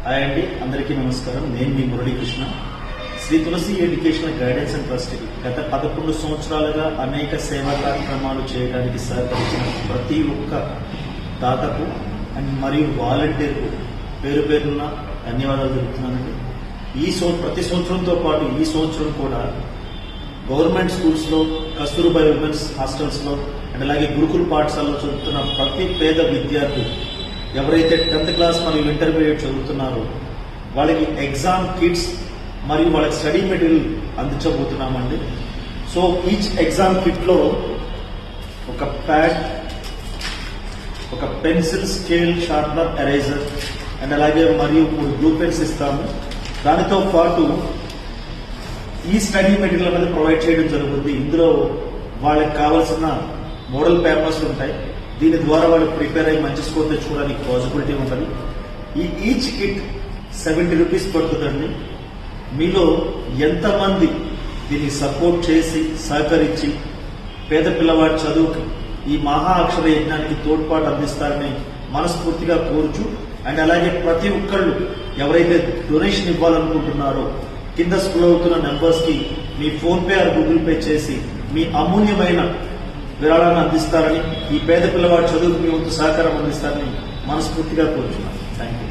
Hi అండి, అందరికీ నమస్కారం. నేను మీ మురళీకృష్ణ. శ్రీ తులసి ఎడ్యుకేషనల్ గైడెన్స్ అండ్ ట్రస్ట్ గత 11 సంవత్సరాలుగా అనేక సేవా కార్యక్రమాలు చేయడానికి సహకరించిన ప్రతి ఒక్క దాతకు అండ్ మరియు వాలంటీర్కు పేరు పేరున్న ధన్యవాదాలు తెలుపుతున్నానండి. ప్రతి సంవత్సరంతో పాటు ఈ సంవత్సరం కూడా గవర్నమెంట్ స్కూల్స్ లో, కస్తూర్బా ఉమెన్స్ హాస్టల్స్ లో అండ్ అలాగే గురుకుల పాఠశాలలో చదువుతున్న ప్రతి పేద విద్యార్థి ఎవరైతే 10th క్లాస్ మరియు ఇంటర్మీడియట్ చదువుతున్నారో వాళ్ళకి ఎగ్జామ్ కిట్స్ మరియు వాళ్ళకి స్టడీ మెటీరియల్ అందించబోతున్నామండి. సో ఈచ్ ఎగ్జామ్ కిట్ లో ఒక ప్యాడ్, ఒక pencil, scale, sharpener, eraser and అలాగే మరియు 3 బ్లూ పెన్స్ ఇస్తాము. దానితో పాటు ఈ స్టడీ మెటీరియల్ అనేది ప్రొవైడ్ చేయడం జరుగుతుంది. ఇందులో వాళ్ళకి కావాల్సిన మోడల్ పేపర్స్ ఉంటాయి. దీని ద్వారా వాళ్ళు ప్రిపేర్ అయ్యి మంచి స్కోర్ తెచ్చుకోవడానికి పాసిబిలిటీ ఉంటుంది. ఈ ఈచ్ కిట్ 70 రూపీస్ పడుతుందండి. మీలో ఎంతమంది దీన్ని సపోర్ట్ చేసి సహకరించి పేద పిల్లవాడి చదువుకి ఈ మహా అక్షర యజ్ఞానికి తోడ్పాటు అందిస్తారని మనస్ఫూర్తిగా కోరుచు అండ్ అలాగే ప్రతి ఒక్కళ్ళు ఎవరైతే డొనేషన్ ఇవ్వాలనుకుంటున్నారో కింద స్క్రోల్ అవుతున్న నెంబర్స్ కి మీ PhonePe or Google Pay చేసి మీ అమూల్యమైన విరాళాన్ని అందిస్తారని, ఈ పేద పిల్లవాడి చదువుకు మీ వంతు సహకారం అందిస్తారని మనస్ఫూర్తిగా కోరుచున్నాను. Thank you.